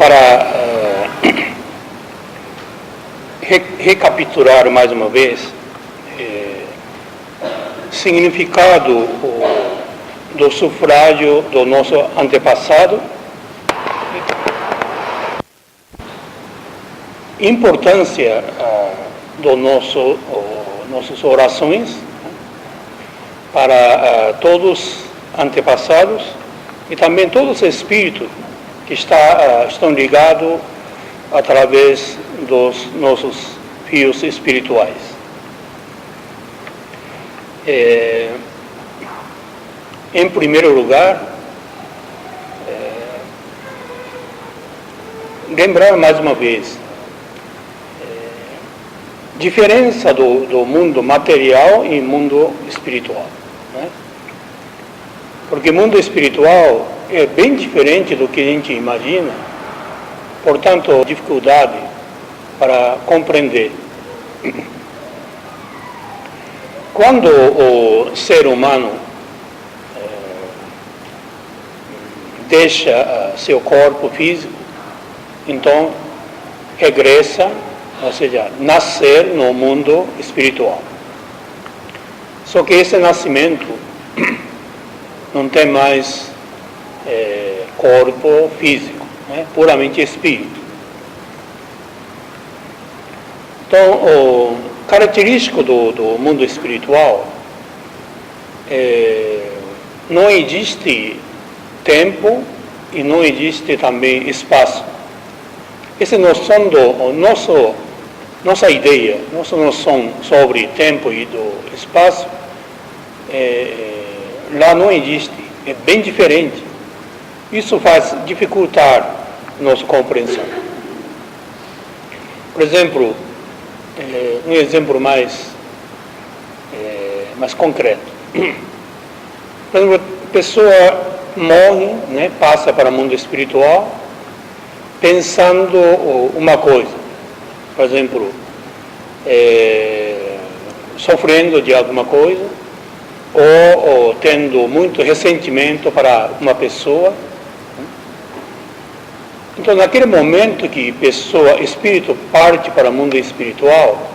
para recapitular mais uma vez significado do sufrágio do nosso antepassado, importância do nossas orações para todos antepassados e também todos os espíritos que estão ligados através dos nossos fios espirituais. Em primeiro lugar, lembrar mais uma vez diferença do mundo material e mundo espiritual, né? Porque o mundo espiritual é bem diferente do que a gente imagina, portanto, dificuldade para compreender. Quando o ser humano deixa seu corpo físico, então regressa, ou seja, nascer no mundo espiritual. Só que esse nascimento não tem mais corpo físico, né? Puramente espírito. Então, o característico do mundo espiritual não existe tempo e não existe também espaço. Essa noção nossa ideia, nossa noção sobre tempo e do espaço, lá não existe, é bem diferente. Isso faz dificultar nossa compreensão. Por exemplo, um exemplo mais concreto. Por exemplo, a pessoa morre, né, passa para o mundo espiritual, pensando uma coisa, por exemplo, sofrendo de alguma coisa, ou tendo muito ressentimento para uma pessoa. Então, naquele momento que espírito parte para o mundo espiritual,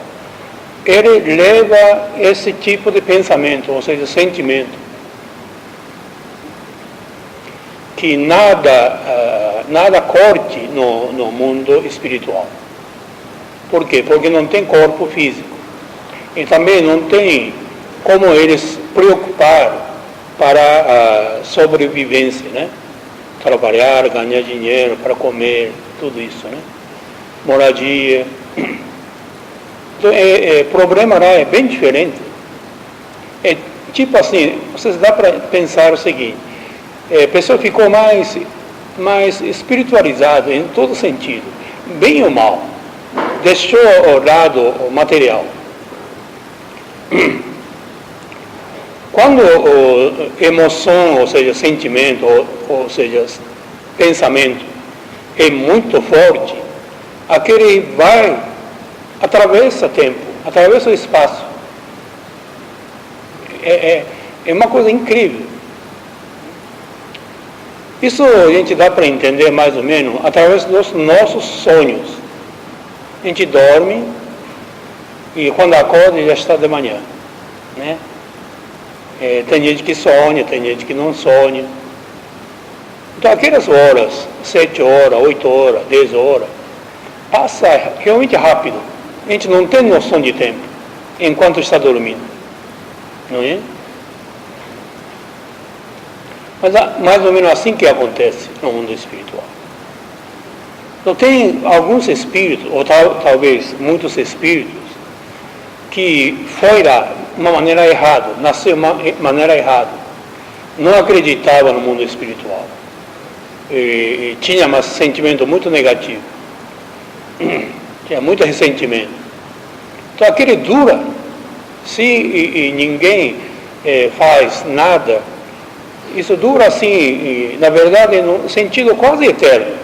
ele leva esse tipo de pensamento, ou seja, sentimento, que nada corte no mundo espiritual. Por quê? Porque não tem corpo físico. E também não tem como eles preocupar para a sobrevivência, né? Trabalhar, ganhar dinheiro para comer, tudo isso, né? Moradia. Então, o problema lá é bem diferente. É tipo assim, vocês dá para pensar o seguinte: a pessoa ficou mais espiritualizada em todo sentido, bem ou mal, deixou o lado material. Quando emoção, ou seja, sentimento, ou seja, pensamento é muito forte, aquele atravessa tempo, atravessa o espaço. É uma coisa incrível. Isso a gente dá para entender mais ou menos através dos nossos sonhos. A gente dorme e quando acorda já está de manhã, né? Tem gente que sonha, tem gente que não sonha. Então aquelas horas, 7 horas, 8 horas, 10 horas, passa realmente rápido. A gente não tem noção de tempo enquanto está dormindo, não é? Mas é mais ou menos assim que acontece no mundo espiritual. Então tem alguns espíritos, ou talvez muitos espíritos, que foi lá de uma maneira errada, nasceu de uma maneira errada, não acreditava no mundo espiritual, e tinha um sentimento muito negativo, tinha muito ressentimento. Então aquele dura, se ninguém faz nada, isso dura assim, na verdade, no sentido quase eterno.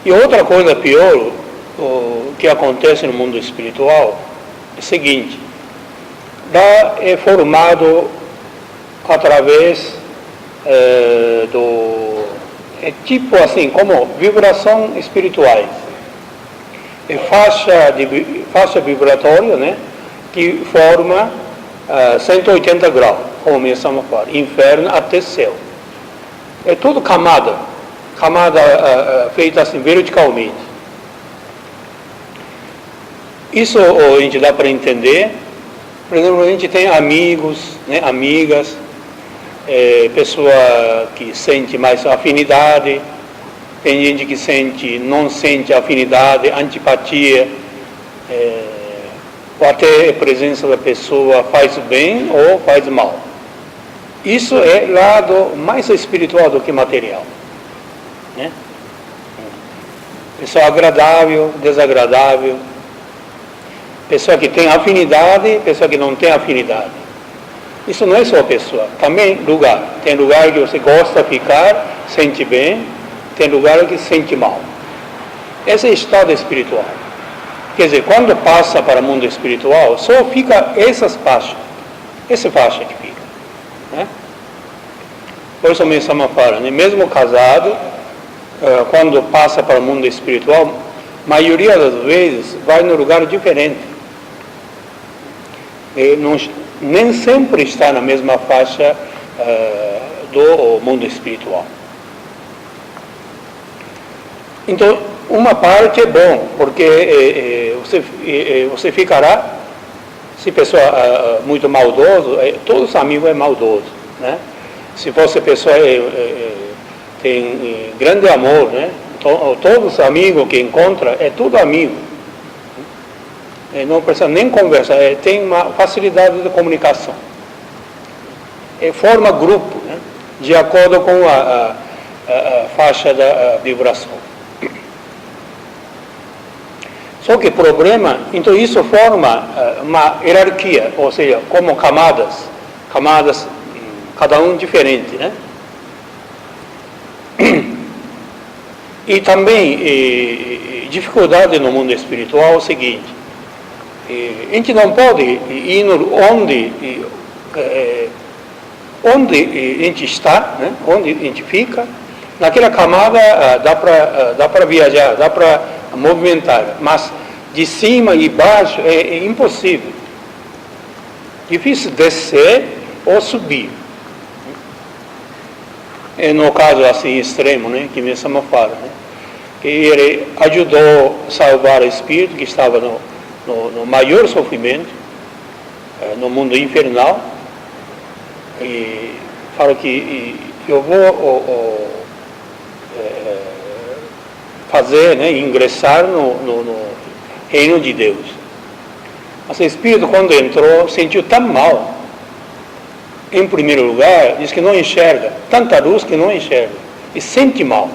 E outra coisa pior, o que acontece no mundo espiritual, é o seguinte: lá é formado através é tipo assim, como vibração espirituais. É faixa vibratória, né, que forma 180 graus, como nós estamos falando, inferno até céu. É tudo camada feita assim verticalmente. Isso a gente dá para entender. Por exemplo, a gente tem amigos, né, amigas, pessoa que sente mais afinidade, tem gente que não sente afinidade, antipatia, ou até a presença da pessoa faz bem ou faz mal. Isso é lado mais espiritual do que material, né? Pessoa agradável, desagradável, pessoa que tem afinidade, pessoa que não tem afinidade. Isso não é só pessoa, também lugar. Tem lugar que você gosta de ficar, sente bem, tem lugar que sente mal. Esse é o estado espiritual. Quer dizer, quando passa para o mundo espiritual, só fica essas faixas, essa faixa que fica, né? Por isso mesmo estamos falando, né? Mesmo casado, quando passa para o mundo espiritual, a maioria das vezes vai num lugar diferente. Nem sempre está na mesma faixa do mundo espiritual. Então, uma parte é bom, porque você ficará, se pessoa muito maldoso, todos os amigos é maldoso, né? Se fosse pessoa tem grande amor, né? Todos os amigos que encontra, é tudo amigo. Não precisa nem conversar, tem uma facilidade de comunicação. Forma grupo, né? De acordo com a faixa da vibração. Só que o problema, então isso forma uma hierarquia, ou seja, como camadas, cada um diferente, né? E também, dificuldade no mundo espiritual é o seguinte: a gente não pode ir onde a gente está, né? Onde a gente fica, naquela camada dá para viajar, dá para movimentar, mas de cima e baixo é impossível. Difícil descer ou subir. No caso assim extremo, né, que nós estamos falando, né, que ele ajudou a salvar o espírito que estava no maior sofrimento, no mundo infernal, e falou que eu vou fazer, né, ingressar no reino de Deus. Mas o espírito, quando entrou, sentiu tão mal. Em primeiro lugar, diz que não enxerga, tanta luz que não enxerga, e sente mal,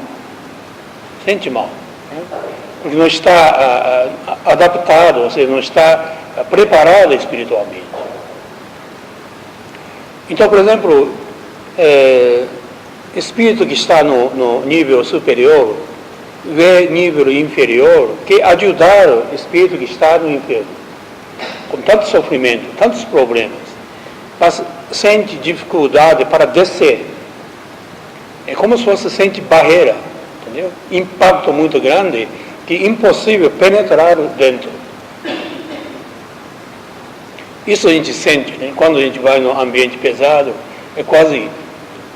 porque não está adaptado, ou seja, não está preparado espiritualmente. Então, por exemplo, espírito que está no nível superior, vê nível inferior, que ajudar o espírito que está no inferno, com tanto sofrimento, tantos problemas, mas sente dificuldade para descer. É como se fosse sente barreira, entendeu? Impacto muito grande, que é impossível penetrar dentro. Isso a gente sente, né? Quando a gente vai no ambiente pesado, é quase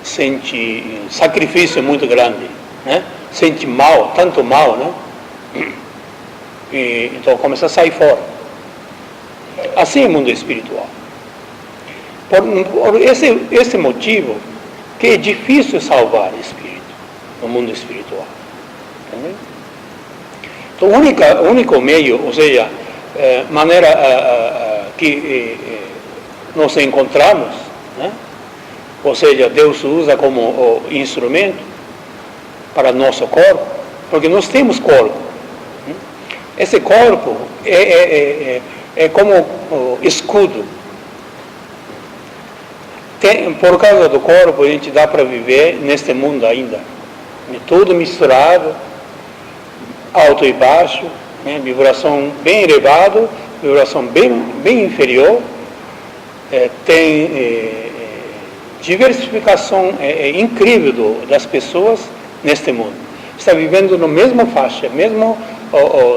sente sacrifício muito grande, né? Sente mal, tanto mal, né? E, então começa a sair fora. Assim é o mundo espiritual. Por esse motivo que é difícil salvar o espírito no mundo espiritual. Entendeu? Então o único meio, ou seja, maneira que nós encontramos, né? Ou seja, Deus usa como instrumento para nosso corpo, porque nós temos corpo. Esse corpo é como escudo. Por causa do corpo, a gente dá para viver neste mundo ainda. Tudo misturado, alto e baixo, né? Vibração bem elevada, vibração bem inferior. Tem diversificação incrível das pessoas neste mundo. Está vivendo na mesma faixa, mesma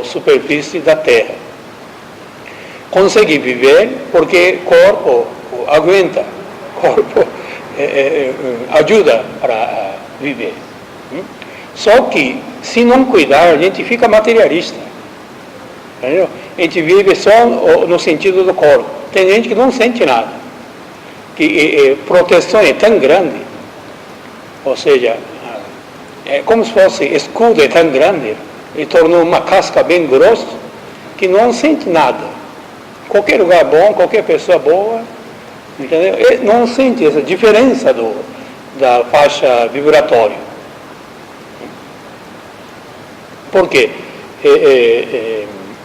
superfície da Terra. Consegue viver porque o corpo aguenta, o corpo ajuda para viver. Só que, se não cuidar, a gente fica materialista. Entendeu? A gente vive só no sentido do corpo. Tem gente que não sente nada. Que proteção é tão grande, ou seja, é como se fosse escudo é tão grande, e tornou uma casca bem grossa, que não sente nada. Qualquer lugar bom, qualquer pessoa boa, entendeu? E não sente essa diferença da faixa vibratória. Por quê?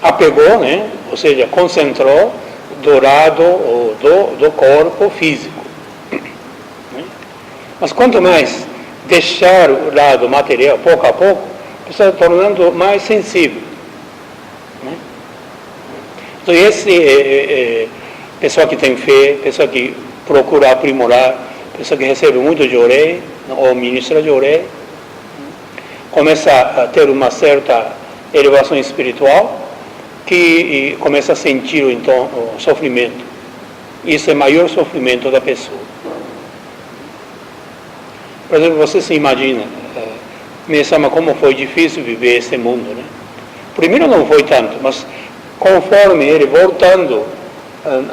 Apegou, né? Ou seja, concentrou do lado do corpo físico. Mas quanto mais deixar o lado material, pouco a pouco, está tornando mais sensível. Então, pessoa que tem fé, pessoa que procura aprimorar, pessoa que recebe muito de orei, ou ministra de orei, começa a ter uma certa elevação espiritual, que começa a sentir então o sofrimento. Isso é o maior sofrimento da pessoa. Por exemplo, você se imagina, me chama como foi difícil viver esse mundo, né? Primeiro não foi tanto, mas conforme ele voltando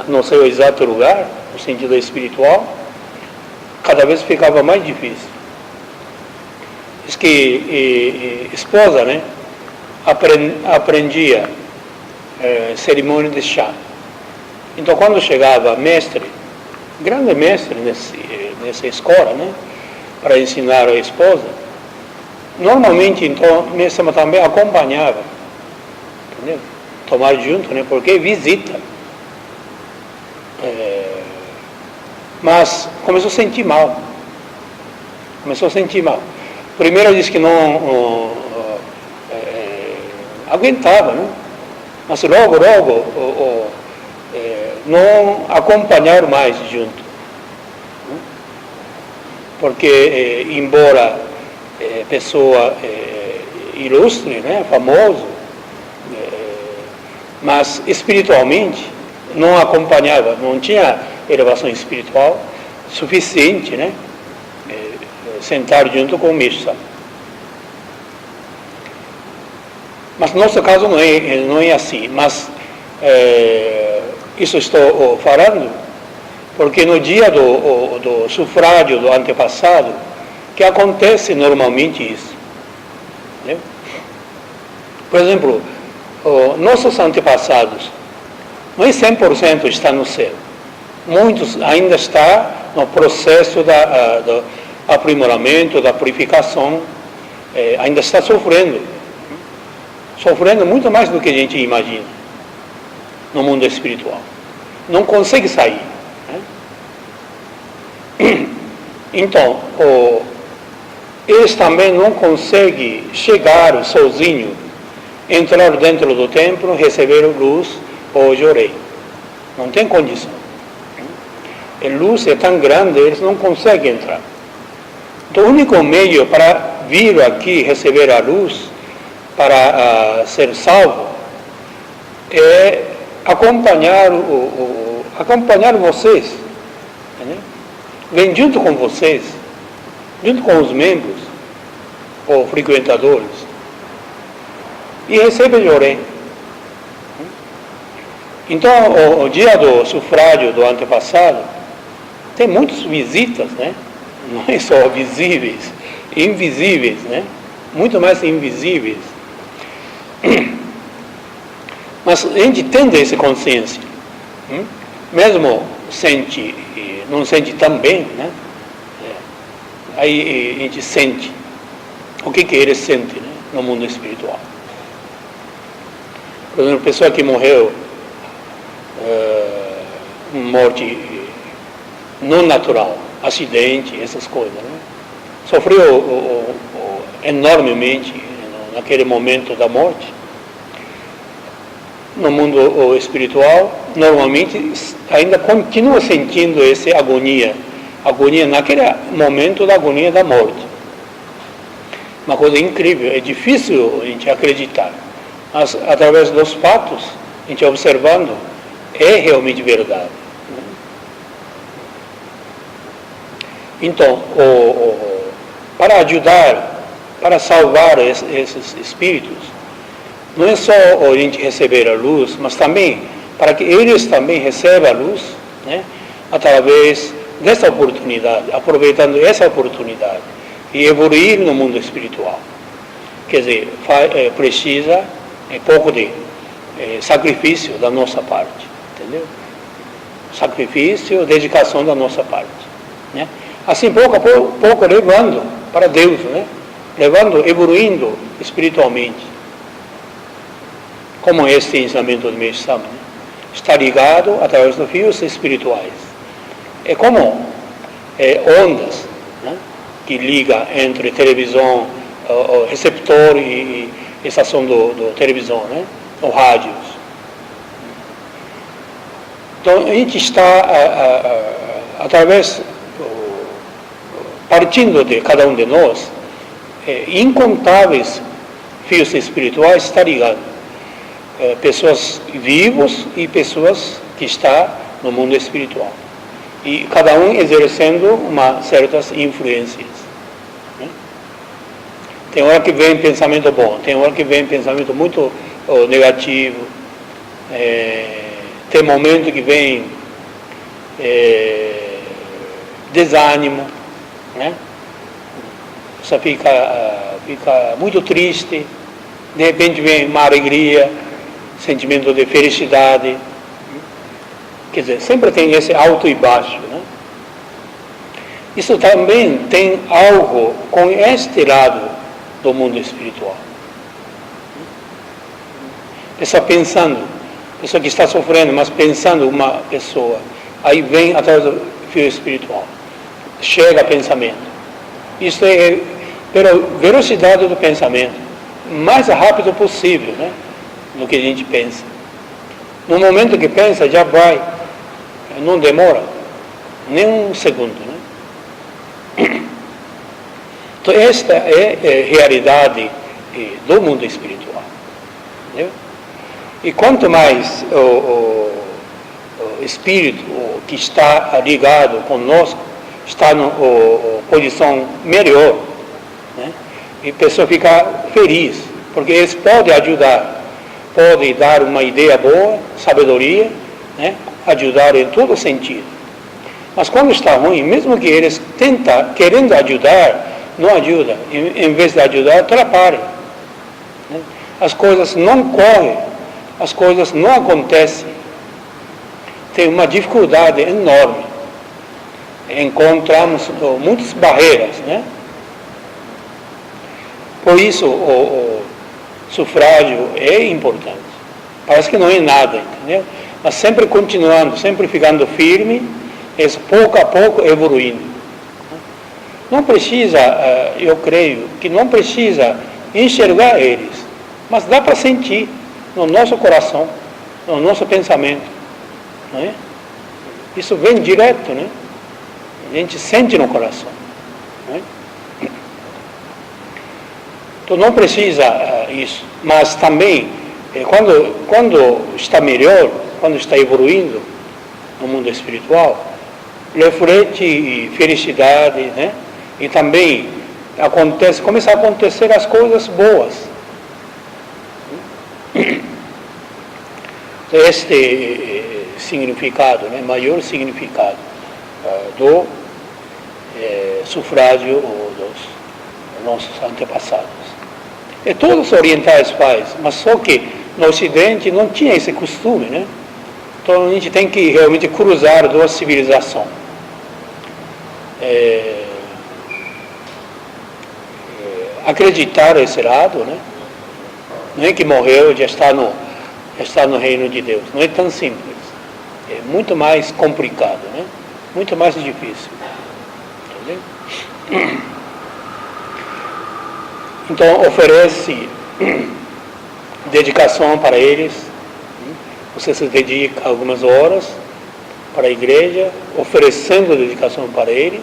no seu exato lugar, no sentido espiritual, cada vez ficava mais difícil. Diz que esposa, né, aprendia cerimônia de chá. Então, quando chegava mestre, grande mestre nessa escola, né, para ensinar a esposa, normalmente, então, mesmo também acompanhava, entendeu? Tomar junto, né, porque visita. Mas começou a sentir mal. Primeiro disse que não aguentava, né? Mas logo não acompanhar mais junto. Porque, embora pessoa ilustre, né, famoso, mas espiritualmente não acompanhava, não tinha elevação espiritual suficiente, né, sentar junto com o Mishra. Mas no nosso caso não é assim, mas isso estou falando porque no dia do sufrágio do antepassado, que acontece normalmente isso. Entendeu? Por exemplo, nossos antepassados, não é 100% está no céu. Muitos ainda estão no processo do aprimoramento, da purificação, ainda está sofrendo muito mais do que a gente imagina no mundo espiritual. Não consegue sair. Né? Então, eles também não conseguem chegar sozinho, entrar dentro do templo, receber luz ou jorei. Não tem condição. A luz é tão grande, eles não conseguem entrar. Então, o único meio para vir aqui receber a luz, para ser salvo, é acompanhar vocês. Entendeu? Vem junto com vocês, junto com os membros ou frequentadores, e recebe o jorei. Então, o dia do sufrágio do antepassado, tem muitas visitas, né? Não é só visíveis, invisíveis, né? Muito mais invisíveis. Mas a gente tem essa consciência, mesmo não sente tão bem, né? Aí a gente sente o que ele sente, né, no mundo espiritual. Por exemplo, pessoa que morreu morte não natural, acidente, essas coisas, né? Sofreu enormemente naquele momento da morte. No mundo espiritual, normalmente ainda continua sentindo essa agonia naquele momento da agonia da morte. uma coisa incrível, é difícil a gente acreditar, mas através dos fatos, a gente observando, é realmente verdade. Então, para ajudar, para salvar esses espíritos, não é só a gente receber a luz, mas também para que eles também recebam a luz, né, através dessa oportunidade, aproveitando essa oportunidade e evoluir no mundo espiritual. Quer dizer, precisa pouco de sacrifício da nossa parte, entendeu? Sacrifício, dedicação da nossa parte, né? Assim, pouco a pouco levando para Deus, né? Levando, evoluindo espiritualmente. Como este ensinamento do Mestre Sama, né? Está ligado através dos fios espirituais. É como ondas, né? Que liga entre televisão, o receptor e estação do televisão, né? Ou rádios. Então, a gente está, através, partindo de cada um de nós, incontáveis fios espirituais está ligado. Pessoas vivas e pessoas que estão no mundo espiritual. E cada um exercendo certas influências. Né? Tem hora que vem pensamento bom, tem hora que vem pensamento muito negativo, tem momento que vem desânimo, né? Você fica muito triste, de repente vem uma alegria, sentimento de felicidade. Quer dizer, sempre tem esse alto e baixo, né? Isso também tem algo com este lado do mundo espiritual. Pessoa pensando, pessoa que está sofrendo, mas pensando uma pessoa, aí vem através do fio espiritual, chega pensamento. Isso é pela velocidade do pensamento, mais rápido possível, né? Do que a gente pensa. No momento que pensa, já vai, não demora nem um segundo, né? Então, esta é a realidade do mundo espiritual. Entendeu? E quanto mais o espírito que está ligado conosco está em posição melhor, né? E a pessoa fica feliz, porque eles podem ajudar, podem dar uma ideia boa, sabedoria, né? Ajudar em todo sentido. Mas quando está ruim, mesmo que eles tentam, querendo ajudar, não ajuda. Em vez de ajudar, atrapalha. Né? As coisas não correm, as coisas não acontecem. Tem uma dificuldade enorme. Encontramos muitas barreiras, né? Por isso o sufrágio é importante. Parece que não é nada, entendeu? Mas sempre continuando, sempre ficando firme, pouco a pouco evoluindo. Não precisa, eu creio, que não precisa enxergar eles, mas dá para sentir no nosso coração, no nosso pensamento. Não é? Isso vem direto, né? A gente sente no coração. Não é? Então não precisa isso, mas também, quando está melhor, quando está evoluindo no mundo espiritual, reflete felicidade, né? E também começa a acontecer as coisas boas. Este significado, né? Maior significado do sufrágio dos nossos antepassados. E todos os orientais fazem, mas só que no Ocidente não tinha esse costume, né? Então a gente tem que realmente cruzar duas civilizações. Acreditar esse lado, né? Não é que morreu, já está no reino de Deus. Não é tão simples. É muito mais complicado, né? Muito mais difícil. Entendeu? Então oferece dedicação para eles. Você se dedica algumas horas para a igreja, oferecendo dedicação para eles,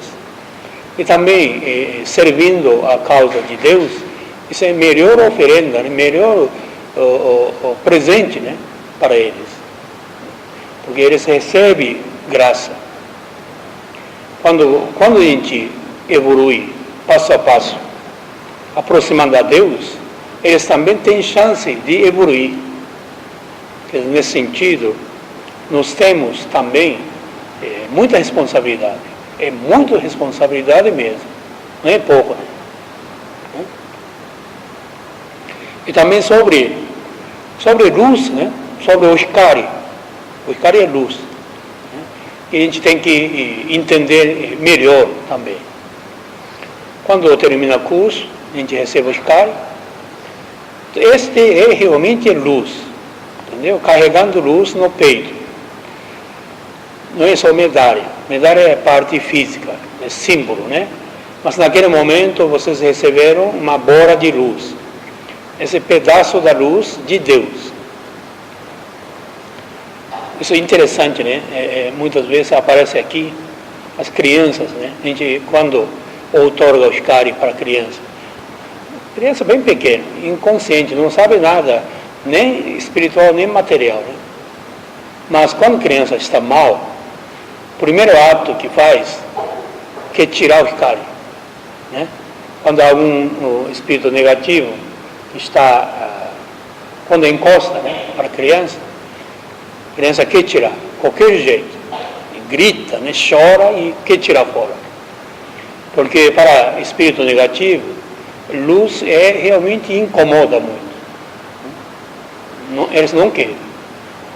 e também servindo a causa de Deus, Isso é a melhor oferenda, melhor presente, né, para eles. Porque eles recebem graça. Quando a gente evolui passo a passo, aproximando a Deus, eles também têm chance de evoluir. Nesse sentido, nós temos também muita responsabilidade. É muita responsabilidade mesmo. Não é pouco, né? E também sobre luz, né? Sobre o Hikari. O Hikari é luz. Né? E a gente tem que entender melhor também. Quando termina o curso, a gente recebe o Hikari. Este é realmente luz. Entendeu? Carregando luz no peito. Não é só medalha. Medalha é parte física, é símbolo, né? Mas naquele momento vocês receberam uma bola de luz. Esse pedaço da luz de Deus. Isso é interessante, né? Muitas vezes aparece aqui as crianças, né? A gente, quando outorga o Hikari para criança bem pequena, inconsciente, não sabe nada, nem espiritual, nem material, né? Mas quando a criança está mal, o primeiro ato que faz é tirar o Hikari, né? Quando algum espírito negativo está, quando encosta, né, para a criança quer tirar, qualquer jeito, grita, né, chora e quer tirar fora. Porque para espírito negativo, luz realmente incomoda muito. Eles não querem,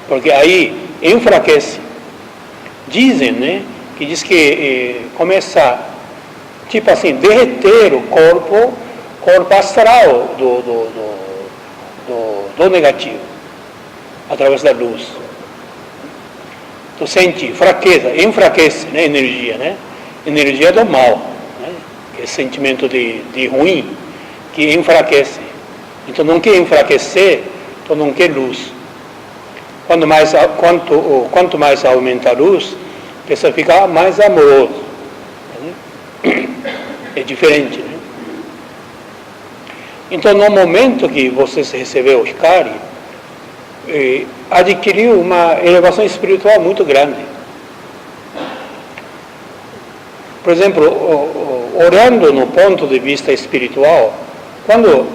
porque aí enfraquece. Dizem, né, que diz que começa, tipo assim, derreter o corpo astral do negativo, através da luz. Tu sente fraqueza, enfraquece, né, energia, né? Energia do mal, né? Que é sentimento de ruim, que enfraquece. Então não quer enfraquecer, então não quer luz. Quanto mais aumenta a luz, a pessoa fica mais amoroso. Né? É diferente, né? Então, no momento que você recebeu o Hikari, adquiriu uma elevação espiritual muito grande. Por exemplo, olhando no ponto de vista espiritual, quando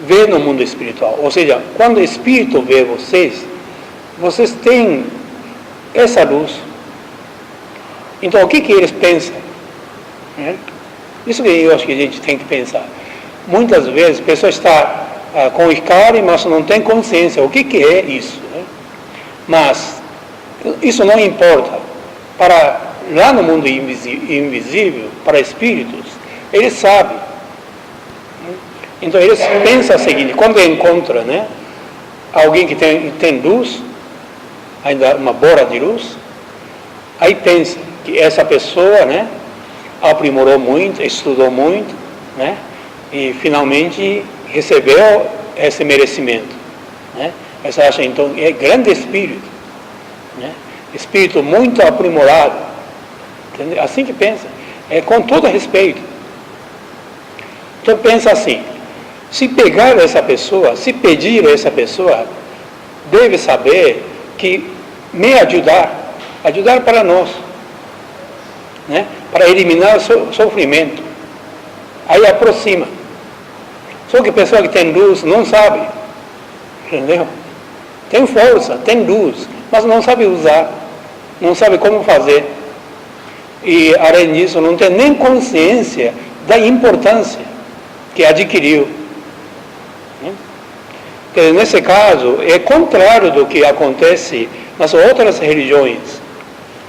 vê no mundo espiritual, ou seja, quando o Espírito vê vocês têm essa luz. Então, o que eles pensam? Né? Isso que eu acho que a gente tem que pensar. Muitas vezes a pessoa está com o Hikari, mas não tem consciência. O que é isso? Né? Mas isso não importa. Lá no mundo invisível, para espíritos, eles sabem. Então eles pensam o seguinte: quando encontram, né, alguém que tem luz, ainda uma bola de luz, aí pensa que essa pessoa, né, aprimorou muito, estudou muito, né, e finalmente recebeu esse merecimento, né? Você acha, então, é grande espírito, né? Espírito muito aprimorado, entendeu? Assim que pensa, com todo respeito. Então pensa assim: se pegar essa pessoa, se pedir a essa pessoa, deve saber que me ajudar para nós, né? Para eliminar o sofrimento. Aí aproxima. Só que a pessoa que tem luz não sabe, entendeu? Tem força, tem luz, mas não sabe usar, não sabe como fazer. E, além disso, não tem nem consciência da importância que adquiriu. Porque, nesse caso, é contrário do que acontece nas outras religiões.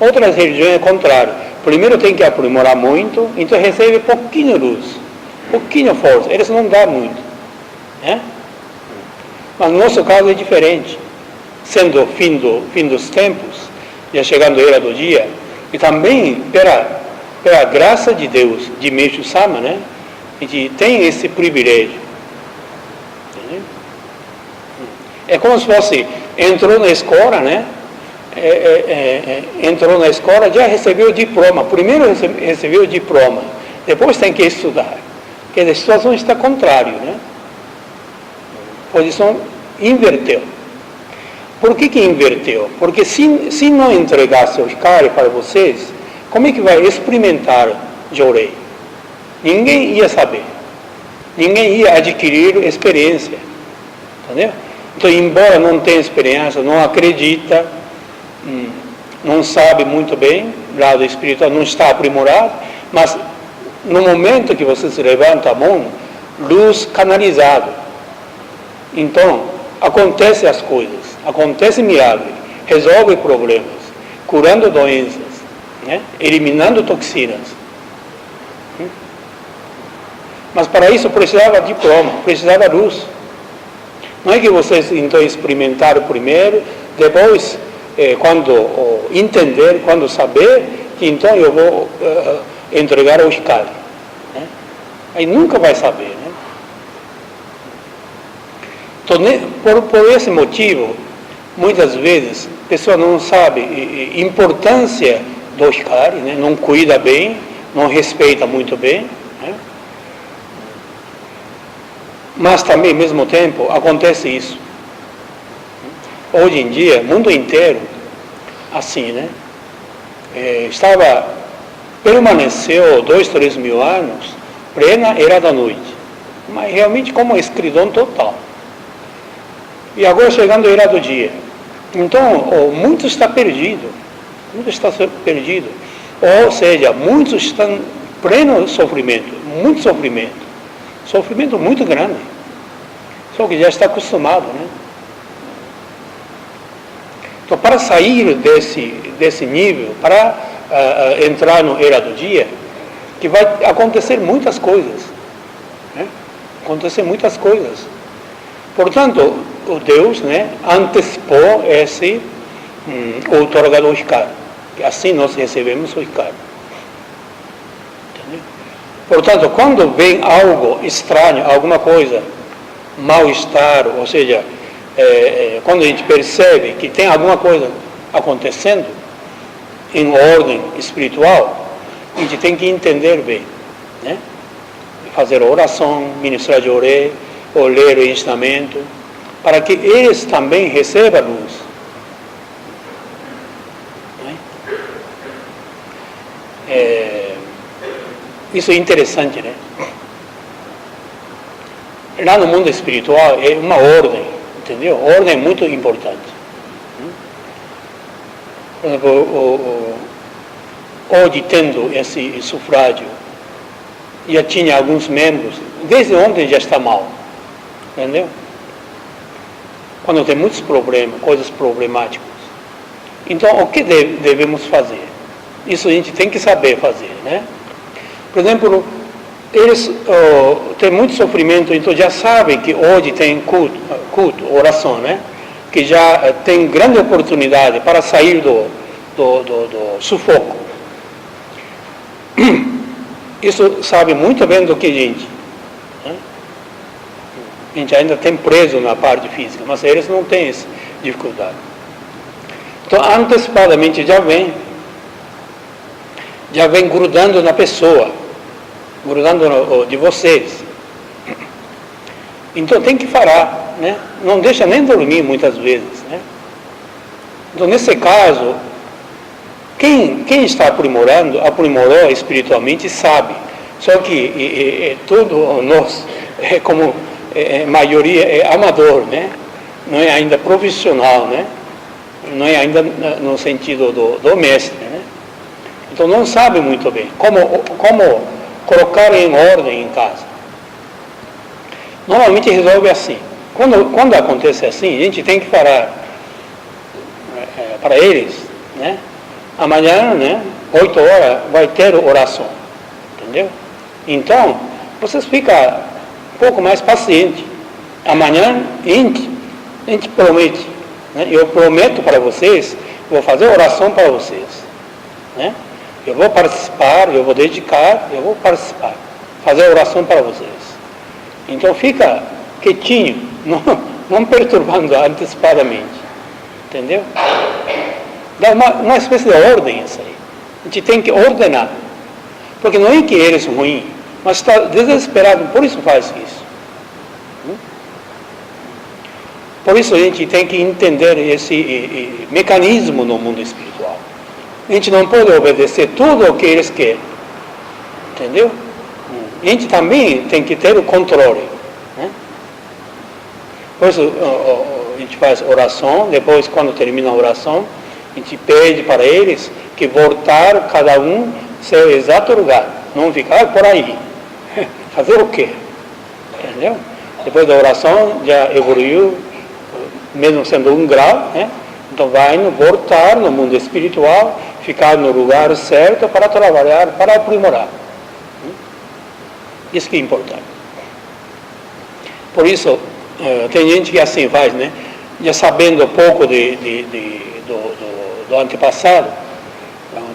Outras religiões é contrário. Primeiro tem que aprimorar muito, então recebe pouquinho luz, pouquinho força. Eles não dão muito, né? Mas no nosso caso é diferente. Sendo fim dos tempos, já chegando a era do dia, e também pela graça de Deus, de Meixo Sama, né? A gente tem esse privilégio. Entendeu? É como se fosse, entrou na escola, né? Entrou na escola, já recebeu o diploma. Primeiro recebeu o diploma, depois tem que estudar. que a situação está contrária, né? A posição inverteu. Por que inverteu? Porque se não entregasse o Hikari para vocês, como é que vai experimentar Jorei? Ninguém ia saber. Ninguém ia adquirir experiência. Entendeu? Então, embora não tenha experiência, não acredita, não sabe muito bem, lado espiritual não está aprimorado, mas no momento que você se levanta a mão, luz canalizada. Então, acontecem as coisas, acontece milagre, resolve problemas, curando doenças, né? Eliminando toxinas. Mas para isso precisava diploma, precisava luz. Não é que vocês então experimentaram primeiro, depois, quando entender, quando saber, que então eu vou entregar o Hikari. Né? Aí nunca vai saber. Né? Então, por esse motivo, muitas vezes, a pessoa não sabe a importância do Hikari, né? Não cuida bem, não respeita muito bem. Né? Mas também, ao mesmo tempo, acontece isso. Hoje em dia, o mundo inteiro, assim, né? Permaneceu 2, 3 mil anos, plena era da noite. Mas realmente como escuridão total. E agora chegando a era do dia. Então, o mundo está perdido. O mundo está perdido. Ou seja, muitos estão pleno sofrimento, muito sofrimento. Sofrimento muito grande. Só que já está acostumado, né? Então, para sair desse nível, para entrar no era do dia, que vai acontecer muitas coisas. Né? Acontecer muitas coisas. Portanto, o Deus, né, antecipou esse outorgado do Hikari. Assim nós recebemos o Hikari. Portanto, quando vem algo estranho, alguma coisa, mal-estar, ou seja, quando a gente percebe que tem alguma coisa acontecendo em ordem espiritual, a gente tem que entender bem, né? Fazer oração, ministrar de oré, ou ler o ensinamento, para que eles também recebam a luz. Isso é interessante, né? Lá no mundo espiritual é uma ordem, entendeu? Ordem é muito importante. Por exemplo, hoje tendo esse sufrágio, já tinha alguns membros, desde ontem já está mal, entendeu? Quando tem muitos problemas, coisas problemáticas. Então, o que devemos fazer? Isso a gente tem que saber fazer, né? Por exemplo, eles têm muito sofrimento, então já sabem que hoje tem culto, oração, né? Que já tem grande oportunidade para sair do sufoco. Isso sabe muito bem do que a gente. Né? A gente ainda tem preso na parte física, mas eles não têm essa dificuldade. Então, antecipadamente já vem grudando na pessoa, grudando de vocês. Então tem que parar, né? Não deixa nem dormir muitas vezes, né? Então nesse caso, quem está aprimorou espiritualmente sabe. Só que tudo nós, como maioria é amador, né? Não é ainda profissional, né? Não é ainda no sentido do mestre, né? Então não sabe muito bem como colocar em ordem em casa. Normalmente resolve assim. Quando acontece assim, a gente tem que falar para eles, né? Amanhã, né, 8 horas, vai ter oração. Entendeu? Então, vocês ficam um pouco mais pacientes. Amanhã, a gente promete. Né? Eu prometo para vocês, vou fazer oração para vocês. Né? Eu vou participar, eu vou dedicar, eu vou participar. Fazer oração para vocês. Então fica quietinho, não perturbando antecipadamente. Entendeu? Dá uma espécie de ordem isso aí. A gente tem que ordenar. Porque não é que eles são ruins, mas está desesperado, por isso faz isso. Por isso a gente tem que entender esse mecanismo no mundo espiritual. A gente não pode obedecer tudo o que eles querem. Entendeu? A gente também tem que ter o controle. Né? Por isso a gente faz oração, depois quando termina a oração, a gente pede para eles que voltar cada um seu exato lugar. Não ficar por aí. Fazer o quê? Entendeu? Depois da oração já evoluiu, mesmo sendo 1 grau, né? Então vai voltar no mundo espiritual, ficar no lugar certo para trabalhar, para aprimorar. Isso que é importante. Por isso, tem gente que assim faz, né? Já sabendo pouco do antepassado,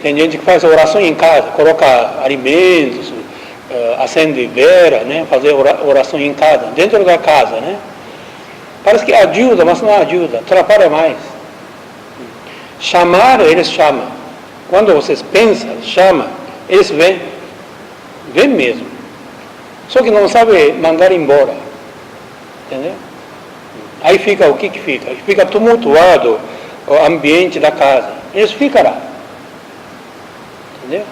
tem gente que faz oração em casa, coloca alimentos, acende vela, né? Fazer oração em casa, dentro da casa, né? Parece que ajuda, mas não ajuda, atrapalha mais. Chamar, eles chamam. Quando vocês pensam, chamam, eles vêm. Vêm mesmo. Só que não sabe mandar embora. Entendeu? Aí fica o que fica? Fica tumultuado o ambiente da casa. Eles ficam lá. Entendeu?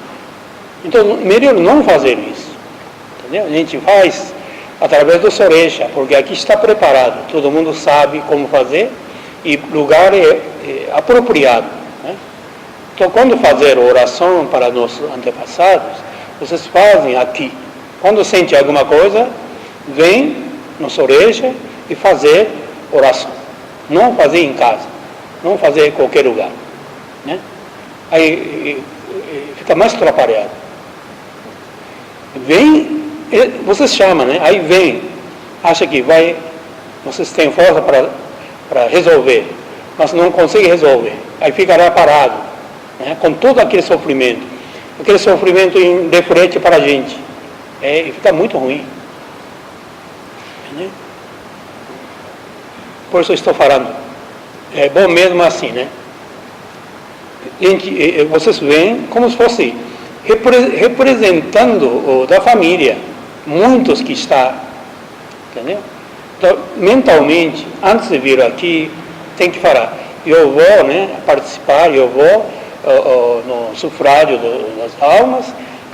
Então, melhor não fazer isso. Entendeu? A gente faz através do Sorecha, porque aqui está preparado, todo mundo sabe como fazer e lugar é apropriado. Né? Então, quando fazer oração para nossos antepassados, vocês fazem aqui. Quando sente alguma coisa, vem no Sorecha e fazer oração. Não fazer em casa, não fazer em qualquer lugar. Né? Aí fica mais atrapalhado. Vem, vocês chamam, né? Aí vem, acha que vai, vocês têm força para resolver, mas não consegue resolver. Aí fica lá parado, né? Com todo aquele sofrimento indifferente para a gente. E fica muito ruim. Entendeu? Por isso eu estou falando. É bom mesmo assim, né? Gente, vocês veem como se fosse representando da família, muitos que está, entendeu? Então, mentalmente, antes de vir aqui, tem que falar, eu vou, né, participar, eu vou no sufrágio das almas,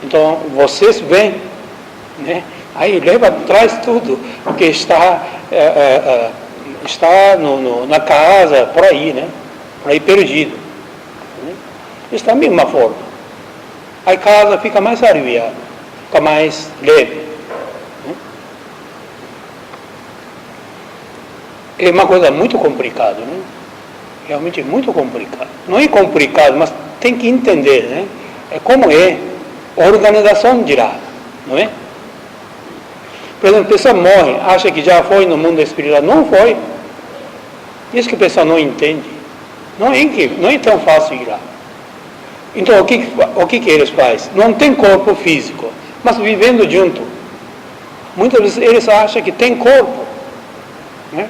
então vocês vêm, né? Aí traz tudo, porque está na casa, por aí, né? Por aí perdido. Né? Isso da mesma forma. Aí a casa fica mais aliviada, fica mais leve. Né? É uma coisa muito complicada, né? Realmente muito complicado. Não é complicado, mas tem que entender, né? É como é a organização de lá, não é? Por exemplo, a pessoa morre, acha que já foi no mundo espiritual. Não foi. Isso que a pessoa não entende. Não é tão fácil ir lá. Então, o que eles fazem? Não tem corpo físico, mas vivendo junto. Muitas vezes eles acham que tem corpo. Né?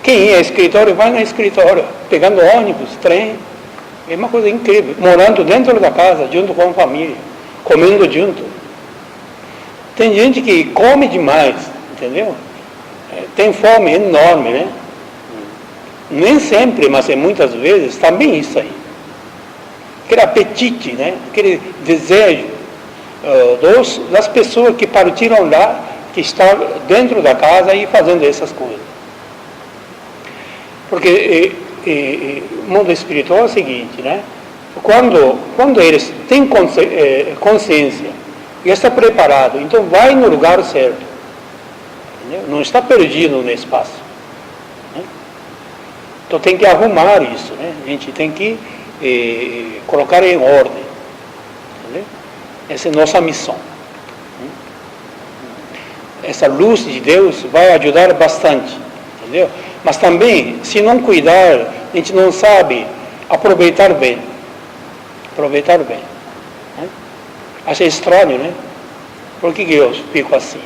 Quem é escritório, vai no escritório, pegando ônibus, trem. É uma coisa incrível. Morando dentro da casa, junto com a família, comendo junto. Tem gente que come demais, entendeu? Tem fome enorme, né? Nem sempre, mas muitas vezes, também isso aí. Aquele apetite, né? Aquele desejo das pessoas que partiram lá, que estão dentro da casa e fazendo essas coisas. Porque o mundo espiritual é o seguinte, né? Quando eles têm consciência e está preparado, então vai no lugar certo. Entendeu? Não está perdido no espaço. Né? Então tem que arrumar isso, né? A gente tem que colocar em ordem. Entendeu? Essa é a nossa missão. Essa luz de Deus vai ajudar bastante. Entendeu? Mas também, se não cuidar, a gente não sabe aproveitar bem. Aproveitar bem. Né? Acho estranho, né? Por que eu fico assim?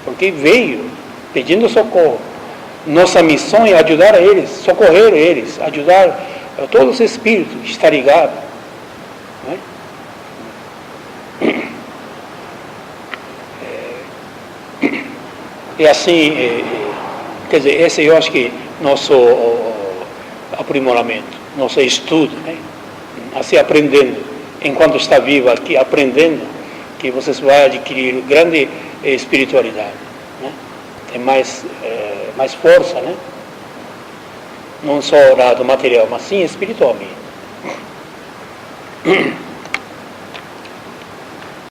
Porque veio pedindo socorro. Nossa missão é ajudar eles, socorrer eles, ajudar todos os espíritos que estão ligados. Né? E assim, quer dizer, esse eu acho que nosso aprimoramento, nosso estudo, né? Assim aprendendo, enquanto está vivo aqui, aprendendo, que vocês vão adquirir grande espiritualidade, né? Tem mais força, né? Não só o lado material, mas sim espiritualmente.